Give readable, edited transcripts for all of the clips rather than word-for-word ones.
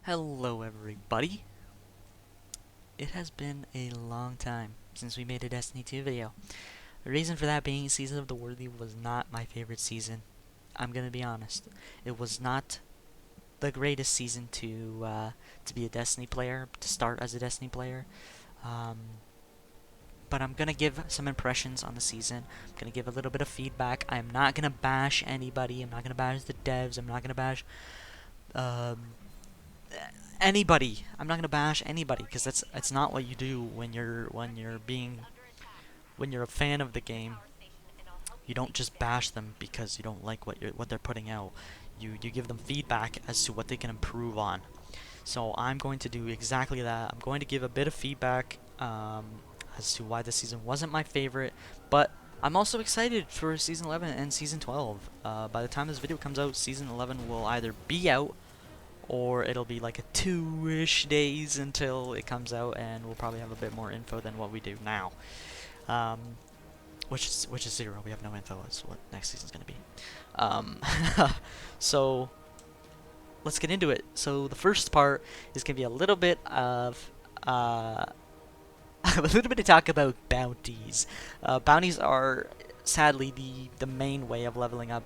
Hello everybody. It has been a long time since we made a Destiny 2 video. The reason for that being Season of the Worthy was not my favorite season. I'm gonna be honest. It was not the greatest season to be a Destiny player, to start as a Destiny player. Um, but I'm gonna give some impressions on the season. I'm gonna give a little bit of feedback. I'm not gonna bash anybody. I'm not gonna bash the devs. I'm not gonna bash um, anybody. I'm not gonna bash anybody because that's not what you do when you're a fan of the game. You don't just bash them because you don't like what they're putting out. You give them feedback as to what they can improve on. So I'm going to do exactly that. I'm going to give a bit of feedback as to why this season wasn't my favorite, but I'm also excited for Season 11 and Season 12. By the time this video comes out, Season 11 will either be out or it'll be like a 2-ish days until it comes out, and we'll probably have a bit more info than what we do now. Um, which is zero. We have no info as what next season's gonna be. Um, so let's get into it. So the first part is gonna be a little bit of a little bit of talk about bounties. Bounties are sadly the main way of leveling up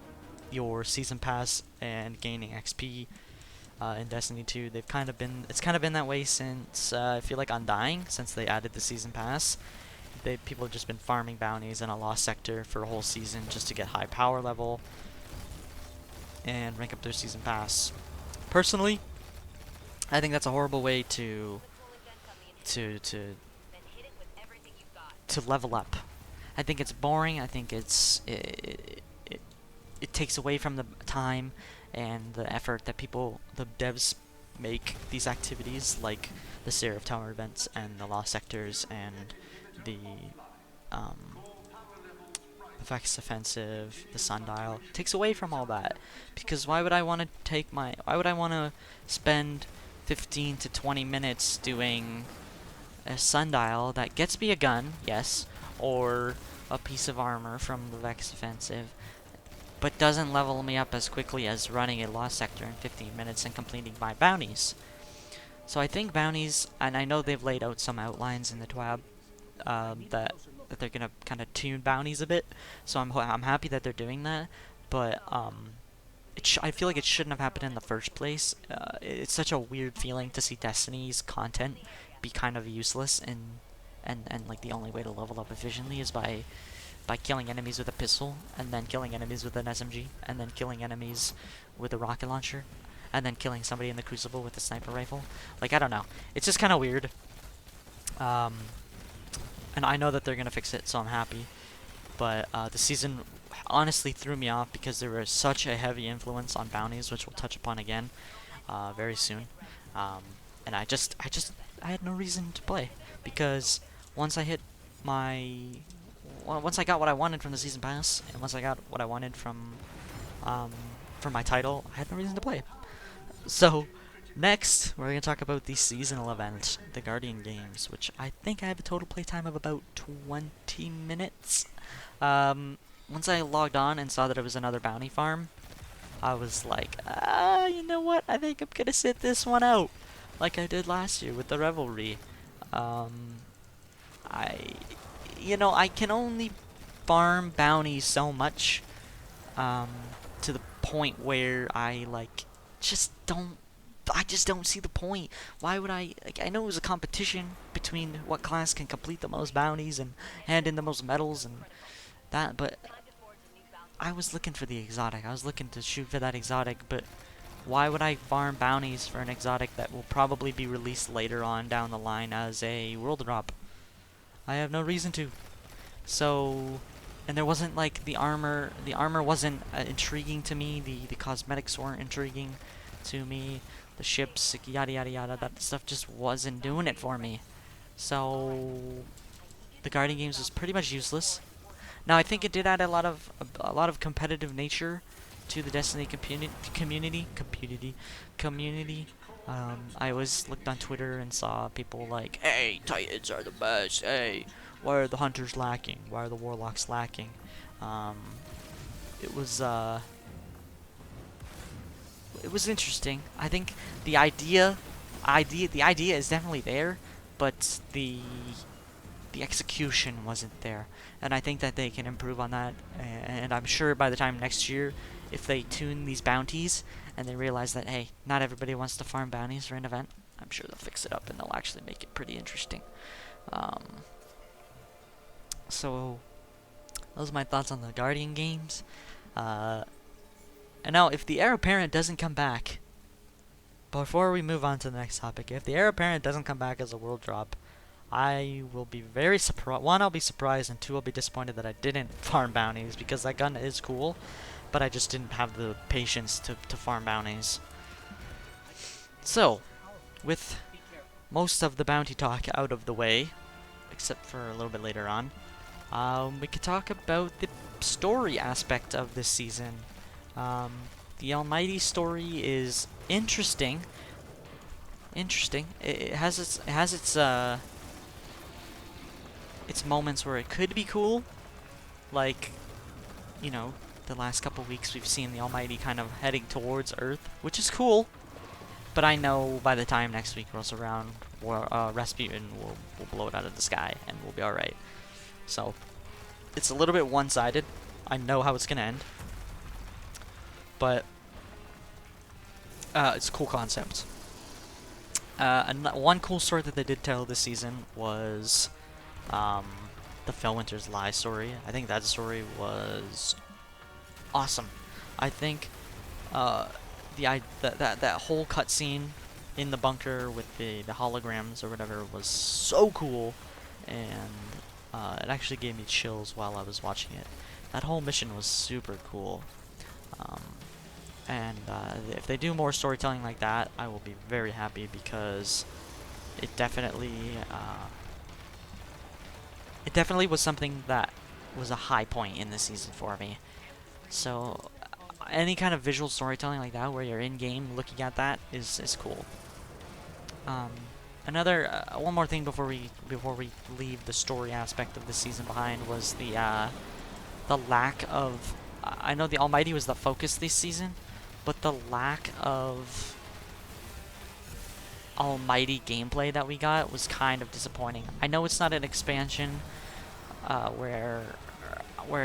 your season pass and gaining XP. In Destiny 2, it's kind of been that way since I feel like Undying, since they added the season pass. People have just been farming bounties in a lost sector for a whole season just to get high power level and rank up their season pass. Personally, I think that's a horrible way to to to level up. I think it's boring. I think it takes away from the time and the effort that the devs make these activities, like the Seraph Tower events and the Lost Sectors and the um, Vex Offensive, the Sundial. It takes away from all that, because why would I want to spend 15 to 20 minutes doing a Sundial that gets me a gun, yes, or a piece of armor from the Vex Offensive, but doesn't level me up as quickly as running a Lost Sector in 15 minutes and completing my bounties. So I think bounties, and I know they've laid out some outlines in the TWAB that they're gonna kind of tune bounties a bit. So I'm happy that they're doing that, but I feel like it shouldn't have happened in the first place. It's such a weird feeling to see Destiny's content be kind of useless, and like the only way to level up efficiently is by killing enemies with a pistol, and then killing enemies with an SMG, and then killing enemies with a rocket launcher, and then killing somebody in the Crucible with a sniper rifle. Like, I don't know. It's just kind of weird. Um, and I know that they're going to fix it, so I'm happy. But the season honestly threw me off because there was such a heavy influence on bounties, which we'll touch upon again very soon. And I had no reason to play, because once I hit my once I got what I wanted from the season pass, and once I got what I wanted from my title, I had no reason to play. So next, we're going to talk about the seasonal event, the Guardian games, which I think I have a total playtime of about 20 minutes. Once I logged on and saw that it was another bounty farm, I was like, you know what? I think I'm going to sit this one out, like I did last year with the Revelry. I I can only farm bounties so much, to the point where I just don't see the point. Why would I, like, I know it was a competition between what class can complete the most bounties and hand in the most medals and that, but I was looking for the exotic. I was looking to shoot for that exotic, but why would I farm bounties for an exotic that will probably be released later on down the line as a world drop? I have no reason to. So, and there wasn't like the armor wasn't intriguing to me. The cosmetics weren't intriguing to me. The ships, yada yada yada, that stuff just wasn't doing it for me. So the Guardian games was pretty much useless. Now I think it did add a lot of competitive nature to the Destiny community. I always looked on Twitter and saw people like, "Hey, Titans are the best. Hey, why are the Hunters lacking? Why are the Warlocks lacking?" Um, it was it was interesting. I think the idea is definitely there, but the execution wasn't there, and I think that they can improve on that. And I'm sure by the time next year, if they tune these bounties and they realize that hey, not everybody wants to farm bounties for an event, I'm sure they'll fix it up and they'll actually make it pretty interesting. Um, so those are my thoughts on the Guardian games. Uh, and now, if the Heir Apparent doesn't come back, before we move on to the next topic, if the Heir Apparent doesn't come back as a world drop, I will be very surprised. One, I'll be surprised, and two, I'll be disappointed that I didn't farm bounties, because that gun is cool, but I just didn't have the patience to farm bounties. So, with most of the bounty talk out of the way, except for a little bit later on, we could talk about the story aspect of this season. The Almighty story is interesting. It has its moments where it could be cool, like, you know, the last couple weeks we've seen the Almighty kind of heading towards Earth, which is cool. But I know by the time next week rolls around, Rasputin will blow it out of the sky and we'll be alright. So, it's a little bit one-sided. I know how it's gonna end. But, it's a cool concept. One cool story that they did tell this season was the Fellwinter's Lie story. I think that story was awesome. I think that whole cutscene in the bunker with the holograms or whatever was so cool, and it actually gave me chills while I was watching it. That whole mission was super cool. And if they do more storytelling like that, I will be very happy, because it definitely was something that was a high point in the season for me. So any kind of visual storytelling like that, where you're in game looking at that, is cool. One more thing before we leave the story aspect of the season behind was the lack of. I know the Almighty was the focus this season, but the lack of Almighty gameplay that we got was kind of disappointing. I know it's not an expansion where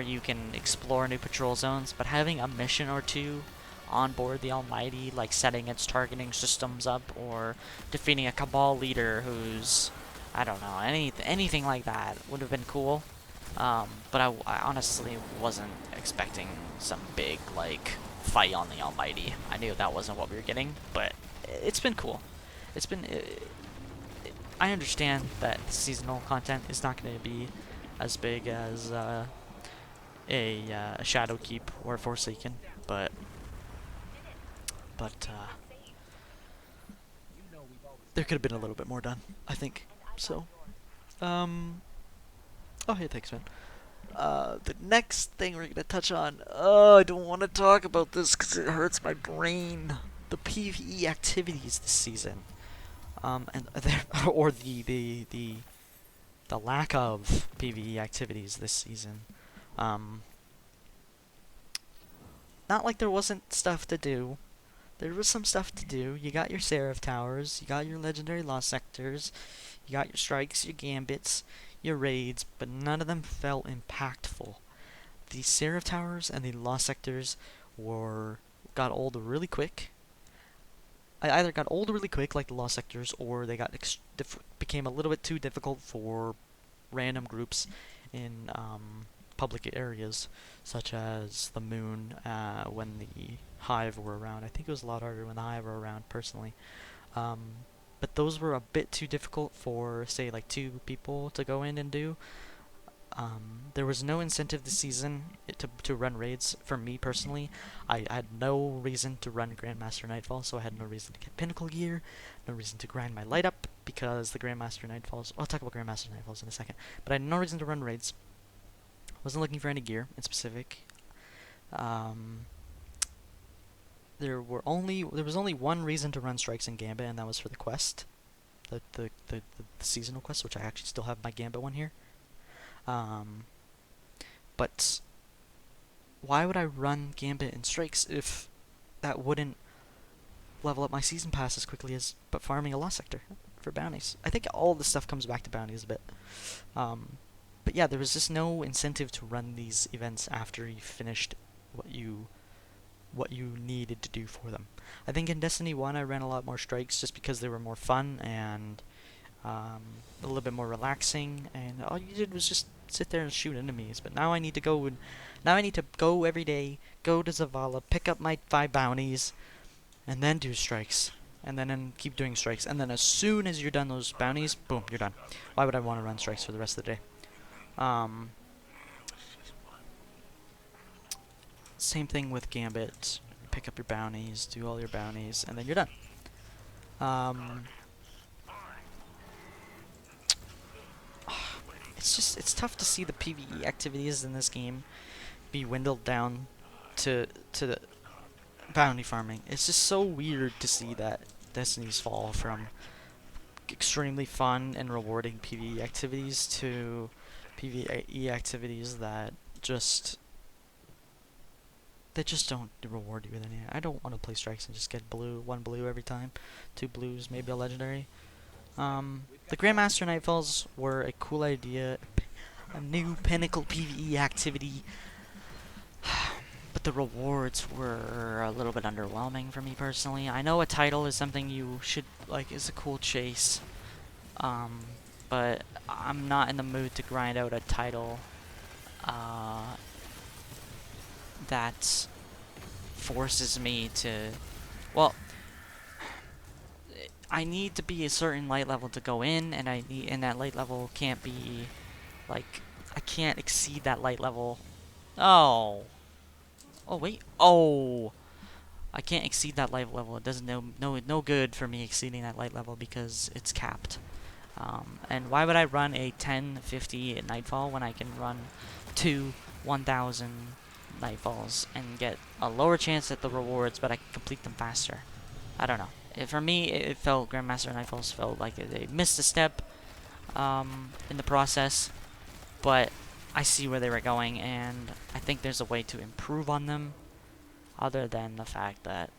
you can explore new patrol zones, but having a mission or two on board the Almighty, like setting its targeting systems up, or defeating a Cabal leader who's, I don't know, anything like that would have been cool. But I honestly wasn't expecting some big, like, fight on the Almighty. I knew that wasn't what we were getting, but it's been cool. It's been... I understand that seasonal content is not going to be as big as a Shadowkeep or Forsaken, but there could have been a little bit more done, I think. So, oh, hey, thanks, man. The next thing we're gonna touch on. Oh, I don't want to talk about this because it hurts my brain. The PvE activities this season, or the lack of PvE activities this season. Not like there wasn't stuff to do. There was some stuff to do. You got your Seraph Towers, you got your Legendary Lost Sectors, you got your Strikes, your Gambits, your Raids, but none of them felt impactful. The Seraph Towers and the Lost Sectors got old really quick. I either got old really quick, like the Lost Sectors, or they became a little bit too difficult for random groups in public areas, such as the Moon, when the Hive were around. I think it was a lot harder when the Hive were around, personally. But those were a bit too difficult for, say, like 2 people to go in and do. There was no incentive this season to run raids. For me personally, I had no reason to run Grandmaster Nightfall, so I had no reason to get Pinnacle gear, no reason to grind my light up, because the Grandmaster Nightfalls... I'll talk about Grandmaster Nightfalls in a second. But I had no reason to run raids. Wasn't looking for any gear in specific. There was only one reason to run Strikes and Gambit, and that was for the quest, the seasonal quest, which I actually still have my Gambit one here. But why would I run Gambit and Strikes if that wouldn't level up my season pass as quickly as but farming a lost sector for bounties. I think all this stuff comes back to bounties a bit. But yeah, there was just no incentive to run these events after you finished what you needed to do for them. I think in Destiny 1 I ran a lot more strikes just because they were more fun and a little bit more relaxing, and all you did was just sit there and shoot enemies. But now I need to go every day, go to Zavala, pick up my 5 bounties, and then do strikes. And then keep doing strikes. And then as soon as you're done those bounties, boom, you're done. Why would I want to run strikes for the rest of the day? Same thing with Gambit. Pick up your bounties, do all your bounties, and then you're done. It's tough to see the PvE activities in this game be dwindled down to the bounty farming. It's just so weird to see that Destiny's fall from extremely fun and rewarding PvE activities to PvE activities that just don't reward you with anything. I don't want to play strikes and just get 1 blue every time, 2 blues, maybe a legendary. The Grandmaster Nightfalls were a cool idea, a new pinnacle PvE activity, but the rewards were a little bit underwhelming for me personally. I know a title is something you should like, is a cool chase, but I'm not in the mood to grind out a title that forces me to, well, I need to be a certain light level to go in, and that light level can't be, like, I can't exceed that light level. Oh wait, I can't exceed that light level. It doesn't no good for me exceeding that light level because it's capped. And why would I run a 1050 at Nightfall when I can run 2 1000 Nightfalls and get a lower chance at the rewards, but I can complete them faster? I don't know. For me, it felt Grandmaster Nightfalls felt like they missed a step in the process, but I see where they were going, and I think there's a way to improve on them, other than the fact that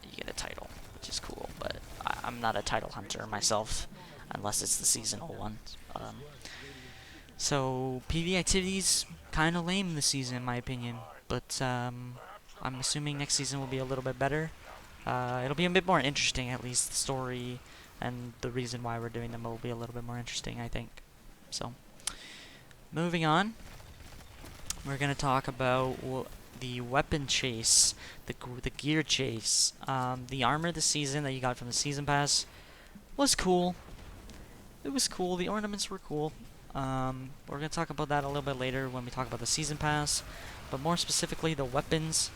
you get a title, which is cool. But I'm not a title hunter myself, unless it's the seasonal one. So PvE activities kind of lame this season, in my opinion. But I'm assuming next season will be a little bit better. It'll be a bit more interesting, at least the story and the reason why we're doing them will be a little bit more interesting, I think. So, moving on, we're going to talk about the weapon chase, the gear chase. The armor this season that you got from the season pass was cool. It was cool. The ornaments were cool. We're going to talk about that a little bit later when we talk about the season pass, but more specifically the weapons.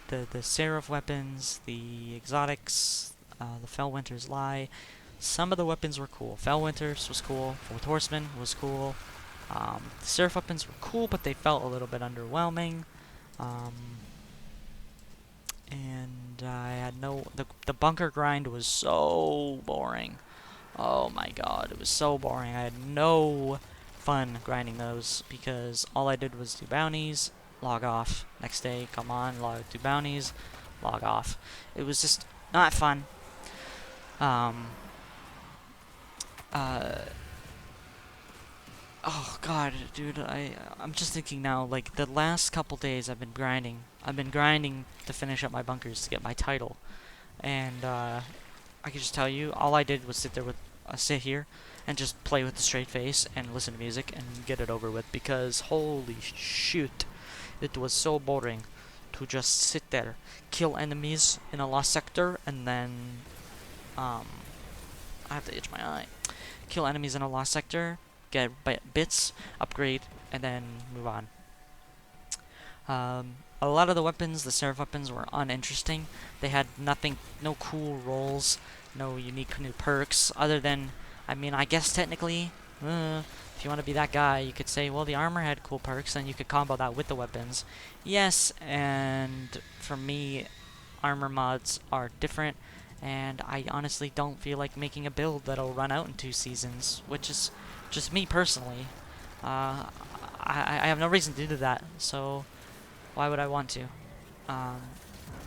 The Seraph weapons, the exotics, the Fellwinter's Lie. Some of the weapons were cool. Fellwinter's was cool. Fourth Horseman was cool. The Seraph weapons were cool, but they felt a little bit underwhelming. And I had the bunker grind was so boring. Oh my god, it was so boring. I had no fun grinding those because all I did was do bounties, log off. Next day, come on, do bounties, log off. It was just not fun. Oh god, dude, I'm just thinking now, like, the last couple days I've been grinding. I've been grinding to finish up my bunkers to get my title. And, I can just tell you, all I did was sit here and just play with a straight face and listen to music and get it over with, because holy shoot, it was so boring to just sit there, kill enemies in a lost sector, and then, I have to itch my eye. Kill enemies in a lost sector, get bits, upgrade, and then move on. A lot of the weapons, the Seraph weapons, were uninteresting. They had no cool rolls, no unique new perks, other than, I mean, I guess technically, if you want to be that guy, you could say, well, the armor had cool perks, and you could combo that with the weapons. Yes, and for me, armor mods are different, and I honestly don't feel like making a build that'll run out in 2 seasons, which is just me personally. I have no reason to do that, so why would I want to?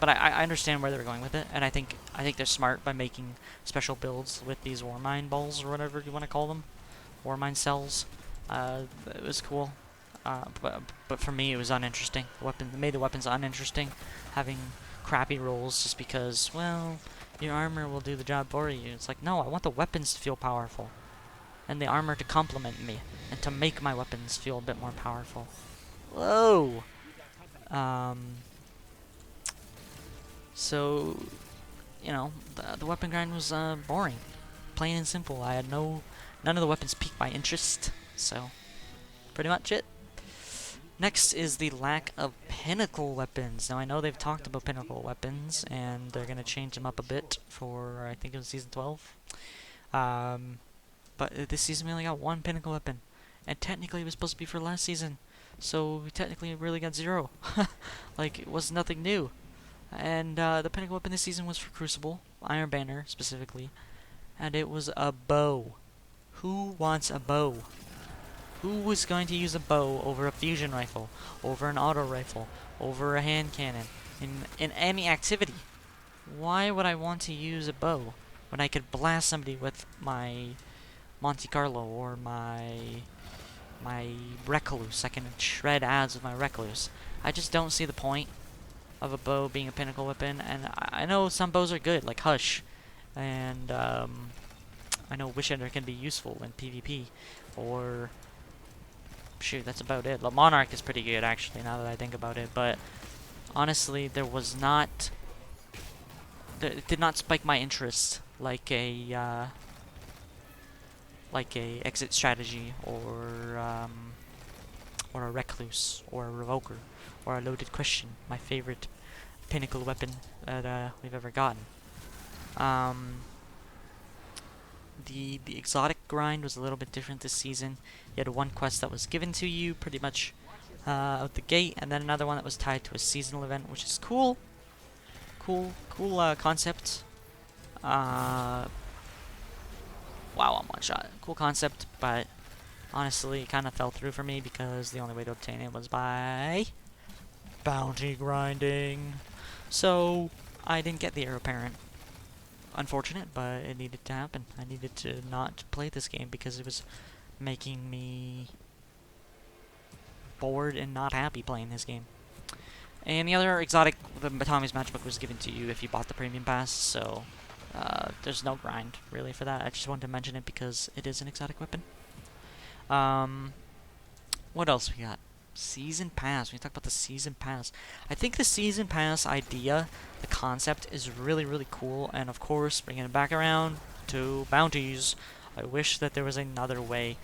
but I understand where they're going with it, and I think they're smart by making special builds with these War Mine balls or whatever you want to call them, War Mine cells. It was cool, but for me it was uninteresting. It made the weapons uninteresting, having crappy rolls just because, well, your armor will do the job for you. It's like, no, I want the weapons to feel powerful, and the armor to complement me, and to make my weapons feel a bit more powerful. Whoa! So, you know, the weapon grind was boring, plain and simple. I had none of the weapons piqued my interest, so pretty much it. Next is the lack of pinnacle weapons. Now I know they've talked about pinnacle weapons, and they're gonna change them up a bit for, I think it was season 12. But this season we only got one pinnacle weapon, and technically it was supposed to be for last season, so we technically really got 0. Like, it was nothing new. And the pinnacle weapon this season was for Crucible, Iron Banner specifically, and it was a bow. Who wants a bow? Who was going to use a bow over a fusion rifle, over an auto rifle, over a hand cannon, in any activity? Why would I want to use a bow when I could blast somebody with my Monte Carlo or my Recluse? I can shred ads with my Recluse. I just don't see the point of a bow being a pinnacle weapon, and I know some bows are good, like Hush, and I know Wish Ender can be useful in PvP, or shoot, that's about it. The Monarch is pretty good, actually, now that I think about it, but honestly, it did not spike my interest like a exit strategy, or a Recluse, or a Revoker, or a Loaded Question, my favorite pinnacle weapon that we've ever gotten. The exotic grind was a little bit different this season. You had one quest that was given to you pretty much out the gate, and then another one that was tied to a seasonal event, which is cool. Cool concept. Wow, I'm one shot. Cool concept, but honestly, it kind of fell through for me because the only way to obtain it was by bounty grinding. So I didn't get the heir apparent. Unfortunate, but it needed to happen. I needed to not play this game because it was making me bored and not happy playing this game. And the other exotic, the Tommy's Matchbook, was given to you if you bought the Premium Pass, so there's no grind really for that. I just wanted to mention it because it is an exotic weapon. What else we got? Season Pass. When you talk about the Season Pass, I think the Season Pass idea, the concept, is really, really cool. And of course, bringing it back around to bounties, I wish that there was another way,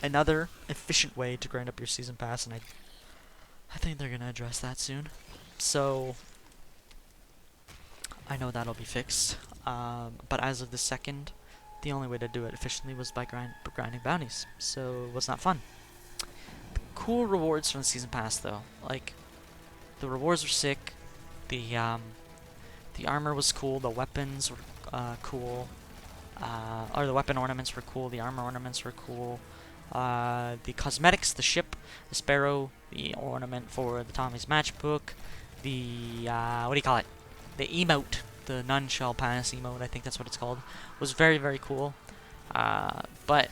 another efficient way to grind up your Season Pass, and I think they're gonna address that soon. So I know that'll be fixed. But as of the second, the only way to do it efficiently was by grinding bounties. So it was not fun. Cool rewards from the Season Pass, though. Like, the rewards were sick. The armor was cool. The weapons were cool. Or the weapon ornaments were cool. The armor ornaments were cool. The cosmetics, the ship, the sparrow, the ornament for the Tommy's Matchbook, the what do you call it? The emote, the None Shall Pass emote, I think that's what it's called, was very, very cool. But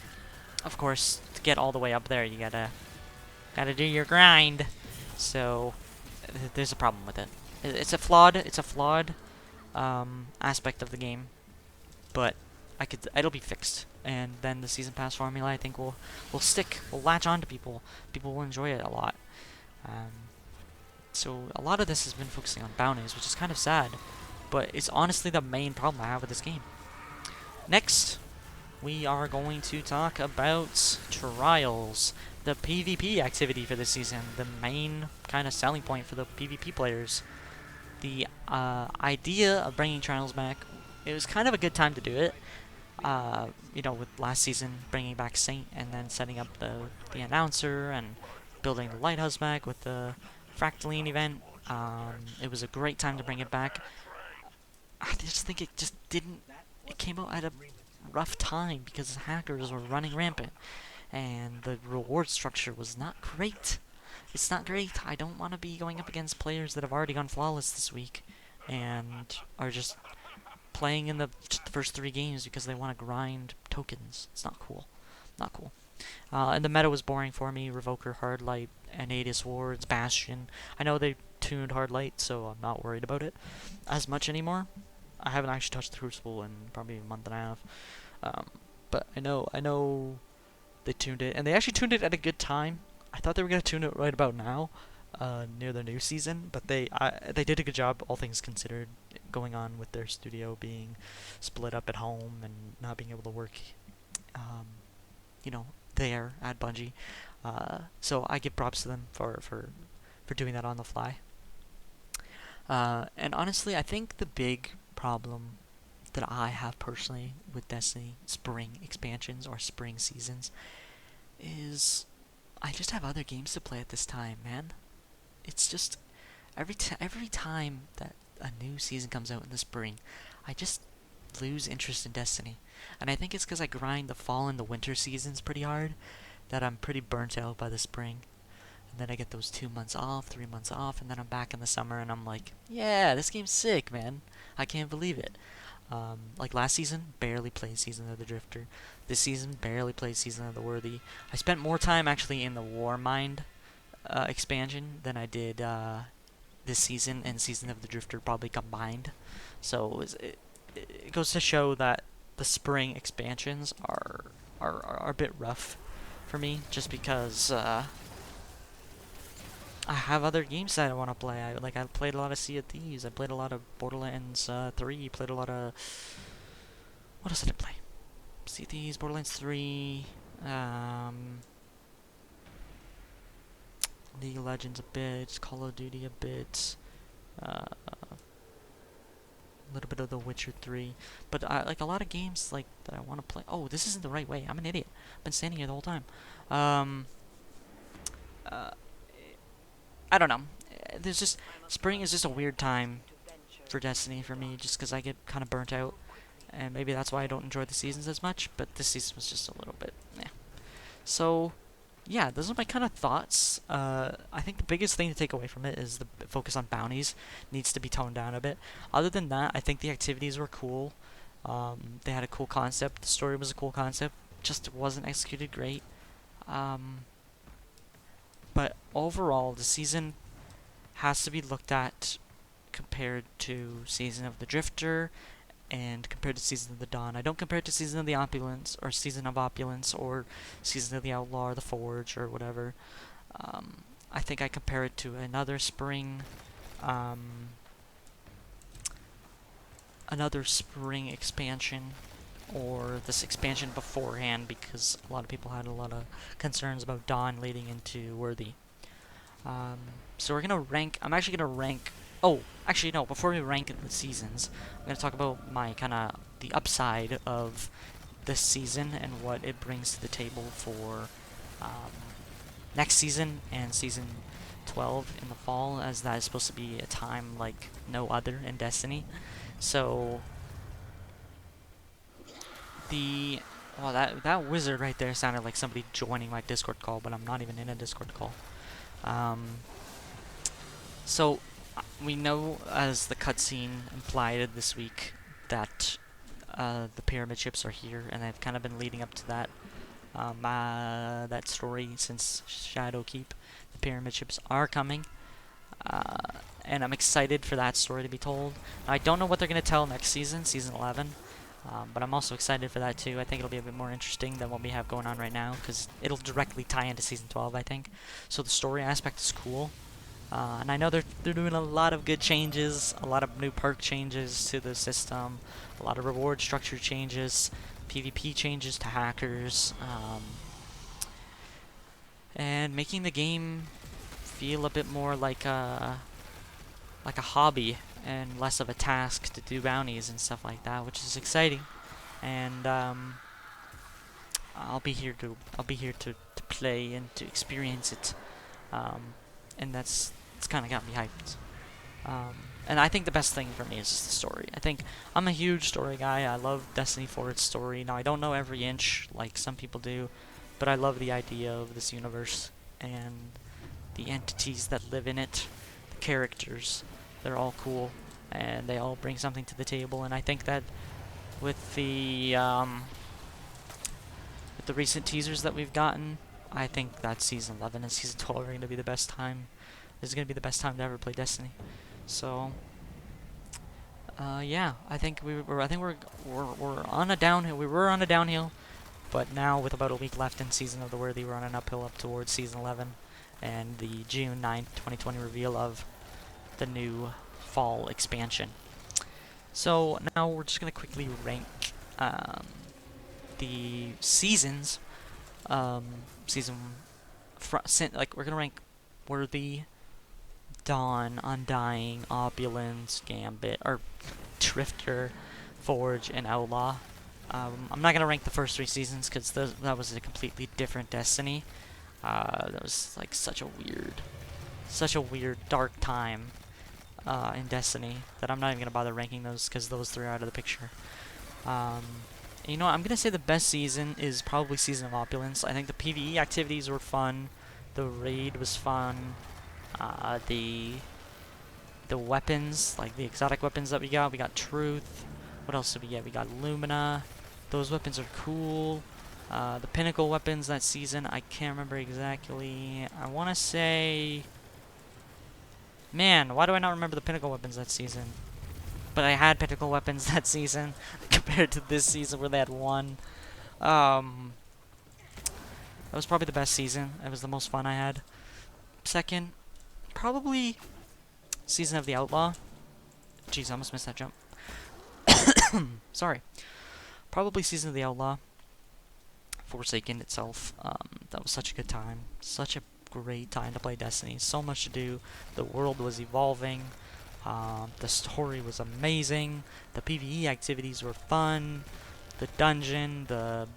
of course, to get all the way up there, you gotta do your grind. So there's a problem with it. It's a flawed aspect of the game, but it'll be fixed, and then the Season Pass formula, I think, will stick, will latch on to people. People will enjoy it a lot. So a lot of this has been focusing on bounties, which is kind of sad, but it's honestly the main problem I have with this game. Next, we are going to talk about Trials, the PvP activity for this season, the main kind of selling point for the PvP players. The idea of bringing Trials back, it was kind of a good time to do it. You know, with last season bringing back Saint and then setting up the announcer and building the lighthouse back with the Fractaline event. It was a great time to bring it back. I just think it came out at a rough time because hackers were running rampant and the reward structure was not great. it's not great. I don't want to be going up against players that have already gone flawless this week and are just playing in the first 3 games because they want to grind tokens. It's not cool. Not cool. And the meta was boring for me. Revoker, Hardlight, Anadius Wards, Bastion. I know they tuned Hardlight, so I'm not worried about it as much anymore. I haven't actually touched the Crucible in probably a month and a half. But I know they tuned it, and they actually tuned it at a good time. I thought they were gonna tune it right about now, near the new season, but they did a good job, all things considered, going on with their studio being split up at home and not being able to work, you know, there at Bungie. So I give props to them for doing that on the fly. And honestly, I think the big problem that I have personally with Destiny spring expansions or spring seasons is I just have other games to play at this time, man. It's just every time that a new season comes out in the spring, I just lose interest in Destiny. And I think it's because I grind the fall and the winter seasons pretty hard that I'm pretty burnt out by the spring. And then I get those 2 months off, 3 months off, and then I'm back in the summer and I'm like, yeah, this game's sick, man. I can't believe it. Like last season, barely played Season of the Drifter. This season, barely played Season of the Worthy. I spent more time actually in the Warmind expansion than I did this season and Season of the Drifter probably combined. So it goes to show that the spring expansions are a bit rough for me, just because I have other games that I want to play. I played a lot of Sea of Thieves. I played a lot of Borderlands 3. Played a lot of... What else did I play? Sea of Thieves, Borderlands 3, League of Legends a bit, Call of Duty a bit, a little bit of The Witcher 3. But like a lot of games like that I want to play. Oh, this isn't the right way. I'm an idiot. I've been standing here the whole time. I don't know. There's just spring is just a weird time for Destiny for me, just because I get kind of burnt out, and maybe that's why I don't enjoy the seasons as much. But this season was just a little bit, yeah. So, yeah, those are my kind of thoughts. I think the biggest thing to take away from it is the focus on bounties needs to be toned down a bit. Other than that, I think the activities were cool. They had a cool concept. The story was a cool concept. Just wasn't executed great. But overall, the season has to be looked at compared to Season of the Drifter and compared to Season of the Dawn. I don't compare it to Season of the Opulence or Season of Opulence or Season of the Outlaw or the Forge or whatever. I think I compare it to another spring expansion, or this expansion beforehand, because a lot of people had a lot of concerns about Dawn leading into Worthy. So we're gonna rank. I'm actually gonna rank. Oh, actually no. Before we rank the seasons, I'm gonna talk about my the upside of this season and what it brings to the table for next season and season 12 in the fall, as that is supposed to be a time like no other in Destiny. So that wizard right there sounded like somebody joining my Discord call, but I'm not even in a Discord call. So we know, as the cutscene implied this week, that the pyramid ships are here, and I've kind of been leading up to that that story since Shadowkeep. The pyramid ships are coming, and I'm excited for that story to be told. Now, I don't know what they're going to tell next season, season 11. But I'm also excited for that too. I think it'll be a bit more interesting than what we have going on right now, because it'll directly tie into Season 12, I think. So the story aspect is cool. And I know they're doing a lot of good changes, a lot of new perk changes to the system, a lot of reward structure changes, PvP changes to hackers, and making the game feel a bit more like a hobby and less of a task to do bounties and stuff like that, which is exciting. And I'll be here to play and to experience it, and it's kind of got me hyped. And I think the best thing for me is just the story. I think I'm a huge story guy. I love Destiny for its story. Now, I don't know every inch like some people do, but I love the idea of this universe and the entities that live in it, the characters. They're all cool, and they all bring something to the table. And I think that with the recent teasers that we've gotten, I think that Season 11 and Season 12 are going to be the best time. This is going to be the best time to ever play Destiny. So, yeah, I think we're on a downhill. We were on a downhill, but now with about a week left in Season of the Worthy, we're on an uphill up towards Season 11 and the June 9th, 2020 reveal of the new fall expansion. So now we're just going to quickly rank the seasons. Like we're going to rank Worthy, Dawn, Undying, Opulence, Gambit, or Drifter, Forge, and Outlaw. I'm not gonna rank the first 3 seasons because that was a completely different Destiny. That was like such a weird, dark time in Destiny that I'm not even gonna bother ranking those because those 3 are out of the picture. You know what, I'm gonna say the best season is probably Season of Opulence. I think the PvE activities were fun. The raid was fun. The weapons, like the exotic weapons that we got Truth. What else did we get? We got Lumina. Those weapons are cool. The pinnacle weapons that season, I can't remember exactly. I want to say... Man, why do I not remember the pinnacle weapons that season? But I had pinnacle weapons that season compared to this season where they had 1. That was probably the best season. It was the most fun I had. Second, probably Season of the Outlaw. Jeez, I almost missed that jump. Sorry. Probably Season of the Outlaw. Forsaken itself. That was such a good time. Such a great time to play Destiny. So much to do. The world was evolving. The story was amazing. The PvE activities were fun. The dungeon, the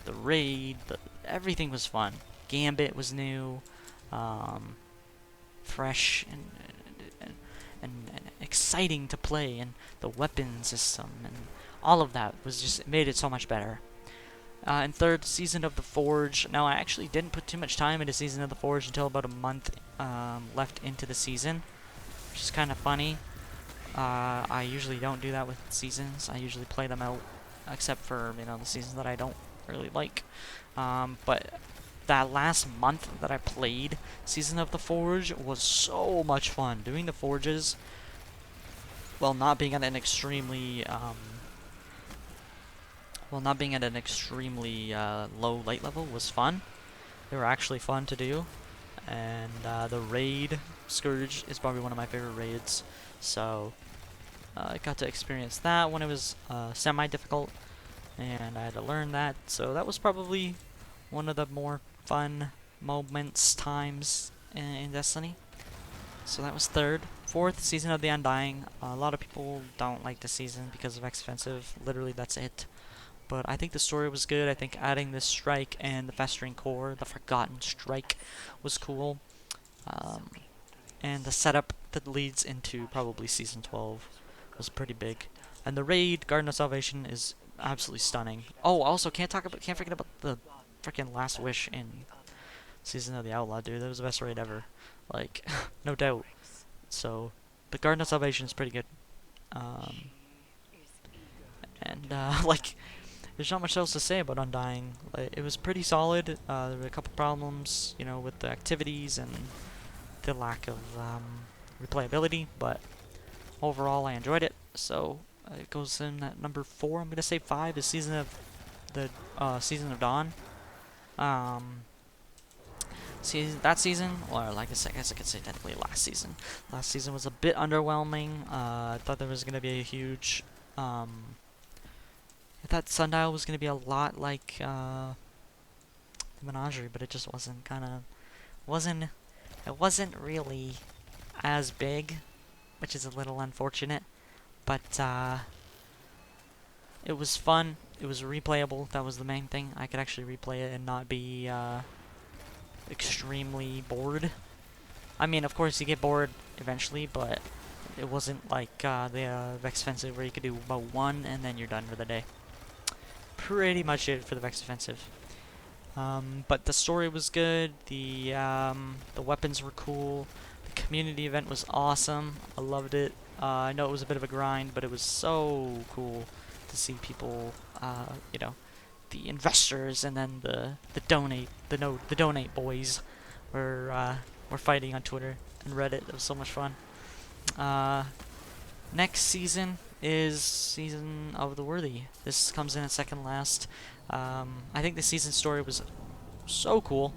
raid, everything was fun. Gambit was new. Fresh and exciting to play, and the weapon system and all of that was just made it so much better. And third, Season of the Forge. Now I actually didn't put too much time into Season of the Forge until about a month left into the season, which is kind of funny. I usually don't do that with seasons. I usually play them out, except for the seasons that I don't really like. But that last month that I played Season of the Forge was so much fun. Doing the forges, while not being at an extremely low light level, was fun. They were actually fun to do, and the raid Scourge is probably one of my favorite raids. So I got to experience that when it was semi-difficult, and I had to learn that. So that was probably one of the more fun times in Destiny. So that was third. Fourth, Season of the Undying. A lot of people don't like the season because of X-Offensive. Literally, that's it. But I think the story was good. I think adding the Strike and the Festering Core, the Forgotten Strike, was cool. And the setup that leads into probably Season 12 was pretty big. And the raid, Garden of Salvation, is absolutely stunning. Oh, also can't forget about the freaking Last Wish in Season of the Outlaw, dude. That was the best raid ever. Like, no doubt. So, the Garden of Salvation is pretty good. Like, there's not much else to say about Undying. Like, it was pretty solid. There were a couple problems, with the activities and the lack of replayability, but overall I enjoyed it. So it goes in at number 4. I'm gonna say 5 is Season of Dawn. That season, or I guess I could say technically last season. Last season was a bit underwhelming. I thought there was gonna be a huge. I thought Sundial was gonna be a lot like the Menagerie, but it just wasn't. It wasn't really as big, which is a little unfortunate. But it was fun. It was replayable. That was the main thing. I could actually replay it and not be extremely bored. I mean, of course, you get bored eventually, but it wasn't like the Vex Offensive where you could do about 1 and then you're done for the day. Pretty much it for the Vex Offensive. But the story was good. The weapons were cool. The community event was awesome. I loved it. I know it was a bit of a grind, but it was so cool to see people, you know, the investors and then the donate boys were fighting on Twitter and Reddit. It was so much fun. Next season is Season of the Worthy. This comes in at second last. I think the season story was so cool.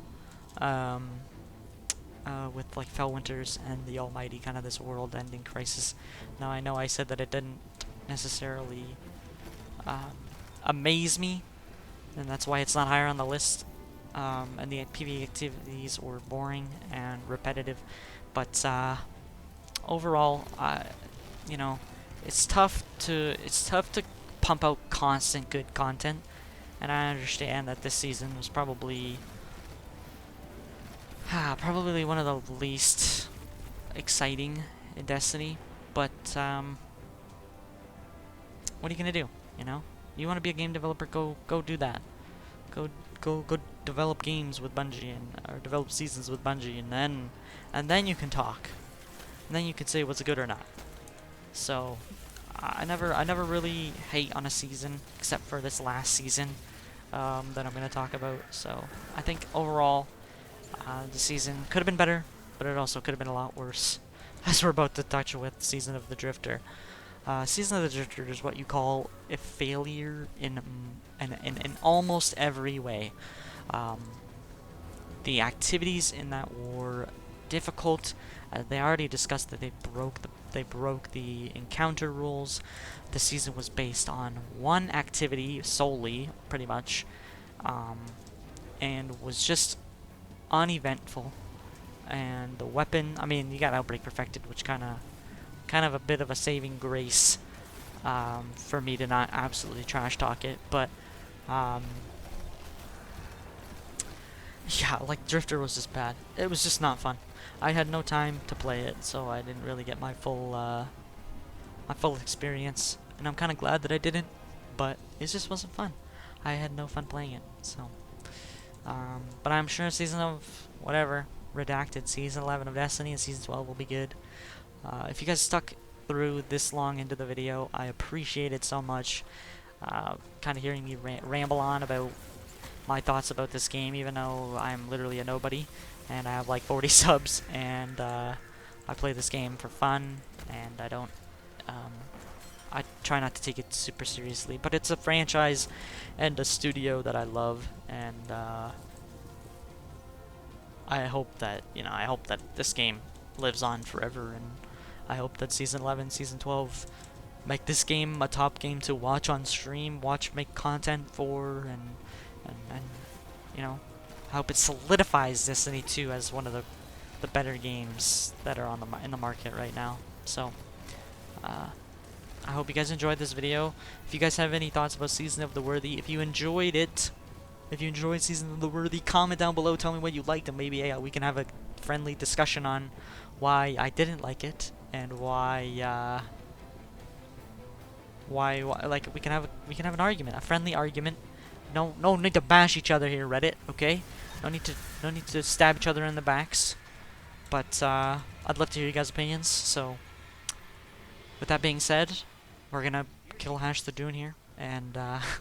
With like Fellwinters and the Almighty, kind of this world-ending crisis. Now I know I said that it didn't necessarily amaze me, and that's why it's not higher on the list. And the PvE activities were boring and repetitive, but overall, you know, it's tough to pump out constant good content, and I understand that this season was probably one of the least exciting in Destiny, but what are you gonna do? You know, you want to be a game developer, go do that. Go develop games with Bungie or develop seasons with Bungie, and then you can talk, and then you can say what's good or not. So I never really hate on a season except for this last season that I'm gonna talk about. So I think overall the season could have been better, but it also could have been a lot worse, as we're about to touch with Season of the Drifter. Season of the Drifter is what you call a failure in almost every way. The activities in that were difficult. They already discussed that they broke the encounter rules. The season was based on one activity solely, pretty much, and was just uneventful. And the weapon, I mean, you got Outbreak Perfected, which kind of a bit of a saving grace for me to not absolutely trash talk it, but yeah, like Drifter was just bad. It was just not fun. I had no time to play it, so I didn't really get my full experience, and I'm kind of glad that I didn't, but it just wasn't fun. I had no fun playing it, so but I'm sure Season of whatever, Redacted, Season 11 of Destiny, and Season 12 will be good. If you guys stuck through this long into the video, I appreciate it so much. Kind of hearing me ramble on about my thoughts about this game, even though I'm literally a nobody, and I have like 40 subs, and I play this game for fun, and I don't, I try not to take it super seriously, but it's a franchise and a studio that I love, and I hope that, I hope that this game lives on forever, and I hope that Season 11, Season 12 make this game a top game to watch on stream, make content for, and I hope it solidifies Destiny 2 as one of the better games that are in the market right now. So, I hope you guys enjoyed this video. If you guys have any thoughts about Season of the Worthy, if you enjoyed Season of the Worthy, comment down below, tell me what you liked, and maybe we can have a friendly discussion on why I didn't like it, and why like we can have an argument, a friendly argument. No need to bash each other here, Reddit, okay? No need to stab each other in the backs. But I'd love to hear you guys' opinions. So with that being said, we're gonna kill Hash the Dune here, and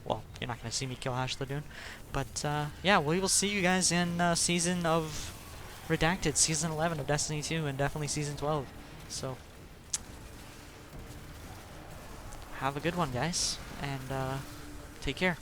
well, you're not gonna see me kill Hash the Dune, but yeah, we will see you guys in Season of Redacted, Season 11 of Destiny 2, and definitely Season 12. So have a good one, guys, and take care.